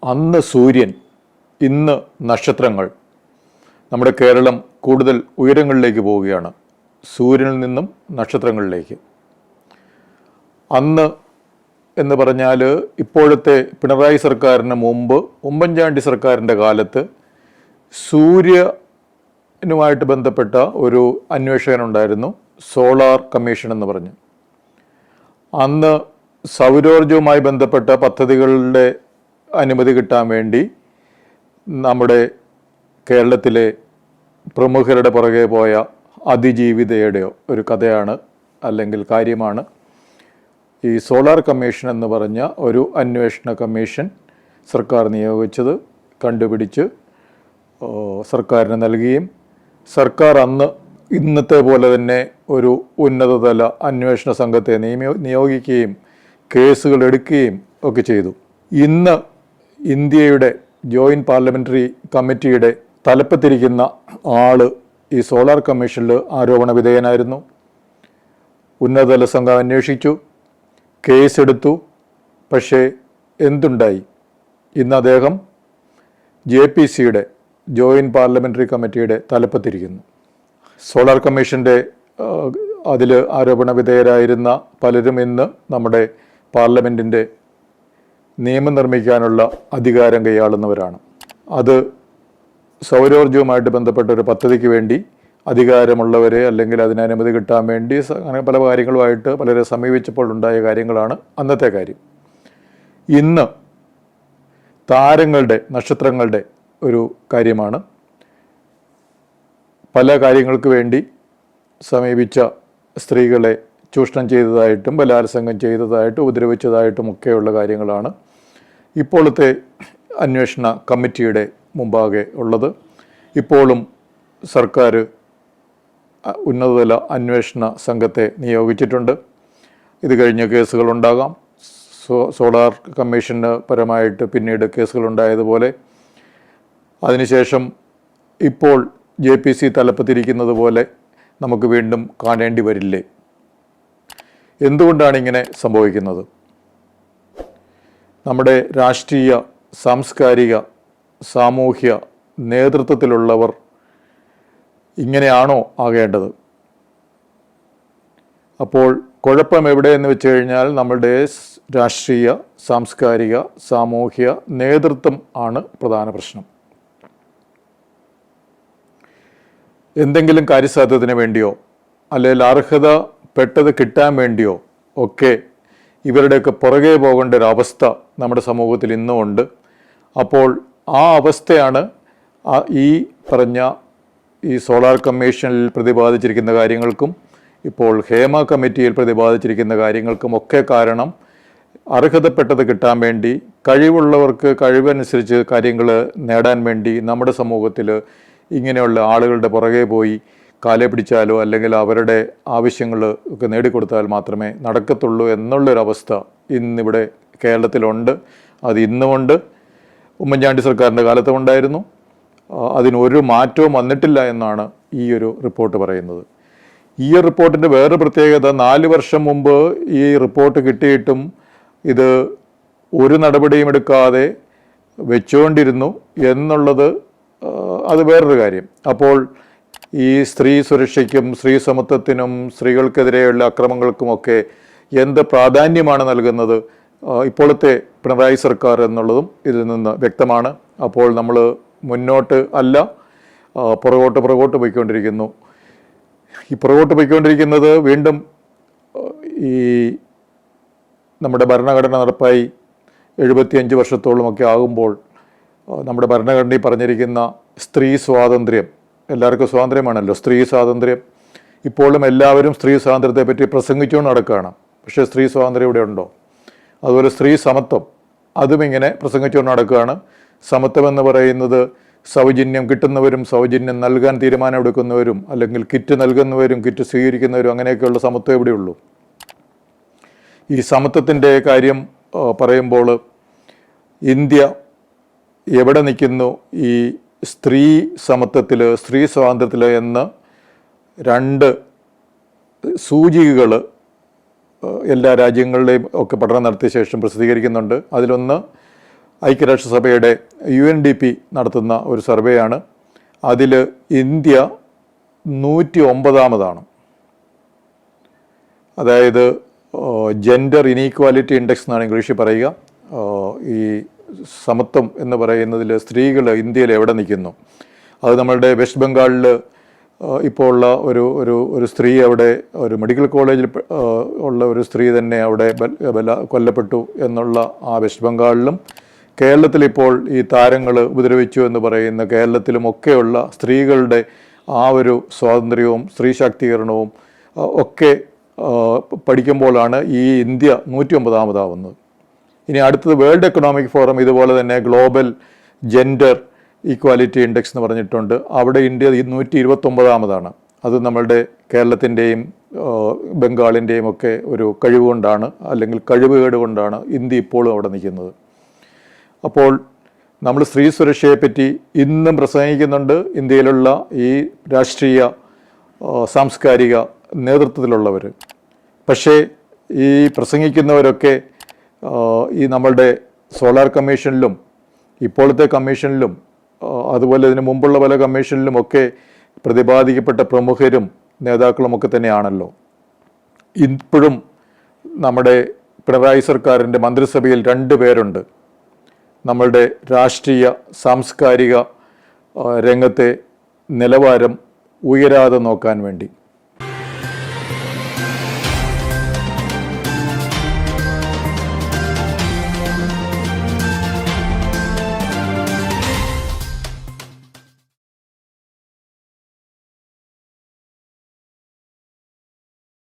അന്ന് സൂര്യൻ, ഇന്ന് നക്ഷത്രങ്ങൾ. നമ്മുടെ കേരളം കൂടുതൽ ഉയരങ്ങളിലേക്ക് പോവുകയാണ്, സൂര്യനിൽ നിന്നും നക്ഷത്രങ്ങളിലേക്ക്. അന്ന് എന്ന് പറഞ്ഞാൽ ഇപ്പോഴത്തെ പിണറായി സർക്കാരിന് മുമ്പ് ഉമ്മൻചാണ്ടി സർക്കാരിൻ്റെ കാലത്ത് സൂര്യനുമായിട്ട് ബന്ധപ്പെട്ട ഒരു അന്വേഷകനുണ്ടായിരുന്നു, സോളാർ കമ്മീഷൻ എന്ന് പറഞ്ഞ്. അന്ന് സൗരോർജവുമായി ബന്ധപ്പെട്ട പദ്ധതികളുടെ അനുമതി കിട്ടാൻ വേണ്ടി നമ്മുടെ കേരളത്തിലെ പ്രമുഖരുടെ പുറകെ പോയ അതിജീവിതയുടെ ഒരു കഥയാണ്, അല്ലെങ്കിൽ കാര്യമാണ് ഈ സോളാർ കമ്മീഷൻ എന്ന് പറഞ്ഞ ഒരു അന്വേഷണ കമ്മീഷൻ സർക്കാർ നിയോഗിച്ചത്. കണ്ടുപിടിച്ച് സർക്കാരിന് നൽകുകയും സർക്കാർ അന്ന് ഇന്നത്തെ പോലെ തന്നെ ഒരു ഉന്നതതല അന്വേഷണ സംഘത്തെ നിയോഗിക്കുകയും കേസുകൾ എടുക്കുകയും ഒക്കെ ചെയ്തു. ഇന്ന് ഇന്ത്യയുടെ ജോയിൻറ്റ് പാർലമെൻ്ററി കമ്മിറ്റിയുടെ തലപ്പത്തിരിക്കുന്ന ആള് ഈ സോളാർ കമ്മീഷനിൽ ആരോപണ വിധേയനായിരുന്നു. ഉന്നതതല സംഘം അന്വേഷിച്ചു, കേസെടുത്തു. പക്ഷേ എന്തുണ്ടായി? ഇന്ന് അദ്ദേഹം JPCയുടെ ജോയിൻറ്റ് പാർലമെൻ്ററി കമ്മിറ്റിയുടെ തലപ്പത്തിരിക്കുന്നു. സോളാർ കമ്മീഷൻ്റെ അതിൽ ആരോപണ വിധേയരായിരുന്ന പലരും ഇന്ന് നമ്മുടെ പാർലമെൻറ്റിൻ്റെ നിയമം നിർമ്മിക്കാനുള്ള അധികാരം കൈയാളുന്നവരാണ്. അത് സൗരോർജവുമായിട്ട് ബന്ധപ്പെട്ട ഒരു പദ്ധതിക്ക് വേണ്ടി അധികാരമുള്ളവരെ, അല്ലെങ്കിൽ അതിന് അനുമതി കിട്ടാൻ വേണ്ടി അങ്ങനെ പല കാര്യങ്ങളുമായിട്ട് പലരെ സമീപിച്ചപ്പോൾ ഉണ്ടായ കാര്യങ്ങളാണ് അന്നത്തെ കാര്യം. ഇന്ന് താരങ്ങളുടെ, നക്ഷത്രങ്ങളുടെ ഒരു കാര്യമാണ്. പല കാര്യങ്ങൾക്ക് വേണ്ടി സമീപിച്ച സ്ത്രീകളെ ചൂഷണം ചെയ്തതായിട്ടും ബലാത്സംഗം ചെയ്തതായിട്ടും ഉപദ്രവിച്ചതായിട്ടും ഒക്കെയുള്ള കാര്യങ്ങളാണ് ഇപ്പോഴത്തെ അന്വേഷണ കമ്മിറ്റിയുടെ മുമ്പാകെ ഉള്ളത്. ഇപ്പോഴും സർക്കാർ ഉന്നതതല അന്വേഷണ സംഘത്തെ നിയോഗിച്ചിട്ടുണ്ട്. ഇത് കഴിഞ്ഞ കേസുകളുണ്ടാകാം. സോളാർ കമ്മീഷന് പരമായിട്ട് പിന്നീട് കേസുകളുണ്ടായതുപോലെ അതിനുശേഷം ഇപ്പോൾ JPC തലപ്പത്തിരിക്കുന്നത് പോലെ നമുക്ക് വീണ്ടും കാണേണ്ടി വരില്ലേ? എന്തുകൊണ്ടാണ് ഇങ്ങനെ സംഭവിക്കുന്നത്? നമ്മുടെ രാഷ്ട്രീയ, സാംസ്കാരിക, സാമൂഹ്യ നേതൃത്വത്തിലുള്ളവർ ഇങ്ങനെയാണോ ആകേണ്ടത്? അപ്പോൾ കുഴപ്പം എവിടെയെന്ന് വെച്ച് കഴിഞ്ഞാൽ നമ്മളുടെ രാഷ്ട്രീയ, സാംസ്കാരിക, സാമൂഹ്യ നേതൃത്വം ആണ് പ്രധാന പ്രശ്നം. എന്തെങ്കിലും കാര്യസാധ്യത്തിന് വേണ്ടിയോ അല്ലെങ്കിൽ അർഹതപ്പെട്ടത് കിട്ടാൻ വേണ്ടിയോ ഒക്കെ ഇവരുടെയൊക്കെ പുറകെ പോകേണ്ട ഒരു അവസ്ഥ നമ്മുടെ സമൂഹത്തിൽ ഇന്നും ഉണ്ട്. അപ്പോൾ ആ അവസ്ഥയാണ് ഈ പറഞ്ഞ ഈ സോളാർ കമ്മീഷനിൽ പ്രതിപാദിച്ചിരിക്കുന്ന കാര്യങ്ങൾക്കും ഇപ്പോൾ ഹേമ കമ്മിറ്റിയിൽ പ്രതിപാദിച്ചിരിക്കുന്ന കാര്യങ്ങൾക്കും ഒക്കെ കാരണം. അർഹതപ്പെട്ടത് കിട്ടാൻ വേണ്ടി, കഴിവുള്ളവർക്ക് കഴിവനുസരിച്ച് കാര്യങ്ങൾ നേടാൻ വേണ്ടി നമ്മുടെ സമൂഹത്തിൽ ഇങ്ങനെയുള്ള ആളുകളുടെ പുറകെ പോയി കാലെ പിടിച്ചാലോ അല്ലെങ്കിൽ അവരുടെ ആവശ്യങ്ങൾ ഒക്കെ നേടിക്കൊടുത്താൽ മാത്രമേ നടക്കത്തുള്ളൂ എന്നുള്ളൊരവസ്ഥ ഇന്നിവിടെ കേരളത്തിലുണ്ട്. അത് ഇന്നുമുണ്ട്, ഉമ്മൻചാണ്ടി സർക്കാരിൻ്റെ കാലത്തും ഉണ്ടായിരുന്നു. അതിനൊരു മാറ്റവും വന്നിട്ടില്ല എന്നാണ് ഈ ഒരു റിപ്പോർട്ട് പറയുന്നത്. ഈ റിപ്പോർട്ടിൻ്റെ വേറെ പ്രത്യേകത, 4 വർഷം മുമ്പ് ഈ റിപ്പോർട്ട് കിട്ടിയിട്ടും ഇത് ഒരു നടപടിയും എടുക്കാതെ വെച്ചുകൊണ്ടിരുന്നു എന്നുള്ളത്, അത് വേറൊരു കാര്യം. അപ്പോൾ ഈ സ്ത്രീ സുരക്ഷയ്ക്കും സ്ത്രീ സമത്വത്തിനും സ്ത്രീകൾക്കെതിരെയുള്ള അക്രമങ്ങൾക്കുമൊക്കെ എന്ത് പ്രാധാന്യമാണ് നൽകുന്നത് ഇപ്പോഴത്തെ പിണറായി സർക്കാർ എന്നുള്ളതും ഇതിൽ നിന്ന് വ്യക്തമാണ്. അപ്പോൾ നമ്മൾ മുന്നോട്ട് അല്ല, പുറകോട്ട് പോയിക്കൊണ്ടിരിക്കുന്നു. ഈ പുറകോട്ട് പോയിക്കൊണ്ടിരിക്കുന്നത് വീണ്ടും ഈ നമ്മുടെ ഭരണഘടന നടപ്പായി 75 വർഷത്തോളമൊക്കെ ആകുമ്പോൾ നമ്മുടെ ഭരണഘടനയിൽ പറഞ്ഞിരിക്കുന്ന സ്ത്രീ സ്വാതന്ത്ര്യം, എല്ലാവർക്കും സ്വാതന്ത്ര്യമാണല്ലോ, സ്ത്രീ സ്വാതന്ത്ര്യം. ഇപ്പോഴും എല്ലാവരും സ്ത്രീ സ്വാതന്ത്ര്യത്തെ പറ്റി പ്രസംഗിച്ചുകൊണ്ട് നടക്കുകയാണ്. പക്ഷേ സ്ത്രീ സ്വാതന്ത്ര്യം ഇവിടെ ഉണ്ടോ? അതുപോലെ സ്ത്രീ സമത്വം, അതും ഇങ്ങനെ പ്രസംഗിച്ചുകൊണ്ട് നടക്കുകയാണ്. സമത്വം എന്ന് പറയുന്നത് സൗജന്യം കിട്ടുന്നവരും സൗജന്യം നൽകാൻ തീരുമാനമെടുക്കുന്നവരും, അല്ലെങ്കിൽ കിറ്റ് നൽകുന്നവരും കിറ്റ് സ്വീകരിക്കുന്നവരും, അങ്ങനെയൊക്കെയുള്ള സമത്വം എവിടെയുള്ളൂ? ഈ സമത്വത്തിൻ്റെ കാര്യം പറയുമ്പോൾ ഇന്ത്യ എവിടെ നിൽക്കുന്നു ഈ സ്ത്രീ സമത്വത്തിൽ, സ്ത്രീ സ്വാതന്ത്ര്യത്തിൽ എന്ന് 2 സൂചികകൾ എല്ലാ രാജ്യങ്ങളുടെയും ഒക്കെ പഠനം നടത്തിയ ശേഷം പ്രസിദ്ധീകരിക്കുന്നുണ്ട്. അതിലൊന്ന് ഐക്യരാഷ്ട്രസഭയുടെ UNDP നടത്തുന്ന ഒരു സർവേയാണ്. അതിൽ ഇന്ത്യ 109ാമതാണ്. അതായത് ജെൻഡർ ഇനീക്വാലിറ്റി ഇൻഡെക്സ് എന്നാണ് ഇംഗ്ലീഷിൽ പറയുക. ഈ സമത്വം എന്ന് പറയുന്നതിൽ സ്ത്രീകൾ ഇന്ത്യയിൽ എവിടെ നിൽക്കുന്നു? അത് നമ്മളുടെ വെസ്റ്റ് ബംഗാളിൽ ഇപ്പോൾ ഉള്ള ഒരു സ്ത്രീ, അവിടെ ഒരു മെഡിക്കൽ കോളേജിൽ ഉള്ള ഒരു സ്ത്രീ തന്നെ അവിടെ കൊല്ലപ്പെട്ടു എന്നുള്ള ആ വെസ്റ്റ് ബംഗാളിലും, കേരളത്തിലിപ്പോൾ ഈ താരങ്ങൾ ഉപദ്രവിച്ചു എന്ന് പറയുന്ന കേരളത്തിലുമൊക്കെയുള്ള സ്ത്രീകളുടെ ആ ഒരു സ്വാതന്ത്ര്യവും സ്ത്രീ ശാക്തീകരണവും ഒക്കെ പഠിക്കുമ്പോഴാണ് ഈ ഇന്ത്യ 109ാമതാവുന്നത്. ഇനി അടുത്തത് വേൾഡ് എക്കണോമിക് ഫോറം ഇതുപോലെ തന്നെ ഗ്ലോബൽ ജെൻഡർ ഈക്വാലിറ്റി ഇൻഡെക്സ് എന്ന് പറഞ്ഞിട്ടുണ്ട്. അവിടെ ഇന്ത്യ 129ാമതാണ്. അത് നമ്മളുടെ കേരളത്തിൻ്റെയും ബംഗാളിൻ്റെയും ഒക്കെ ഒരു കഴിവ് കൊണ്ടാണ്, അല്ലെങ്കിൽ കഴിവുകേട് കൊണ്ടാണ് ഇന്ത്യ ഇപ്പോഴും അവിടെ നിൽക്കുന്നത്. അപ്പോൾ നമ്മൾ സ്ത്രീ സുരക്ഷയെപ്പറ്റി ഇന്നും പ്രസംഗിക്കുന്നുണ്ട് ഇന്ത്യയിലുള്ള ഈ രാഷ്ട്രീയ സാംസ്കാരിക നേതൃത്വത്തിലുള്ളവർ. പക്ഷേ ഈ പ്രസംഗിക്കുന്നവരൊക്കെ ഈ നമ്മളുടെ സോളാർ കമ്മീഷനിലും ഇപ്പോഴത്തെ കമ്മീഷനിലും അതുപോലെ ഇതിന് മുമ്പുള്ള പല കമ്മീഷനിലുമൊക്കെ പ്രതിപാദിക്കപ്പെട്ട പ്രമുഖരും നേതാക്കളുമൊക്കെ തന്നെയാണല്ലോ. ഇപ്പോഴും നമ്മുടെ പിണറായി സർക്കാരിൻ്റെ മന്ത്രിസഭയിൽ 2 പേരുണ്ട് നമ്മളുടെ രാഷ്ട്രീയ സാംസ്കാരിക രംഗത്തെ നിലവാരം ഉയരാതെ നോക്കാൻ വേണ്ടി.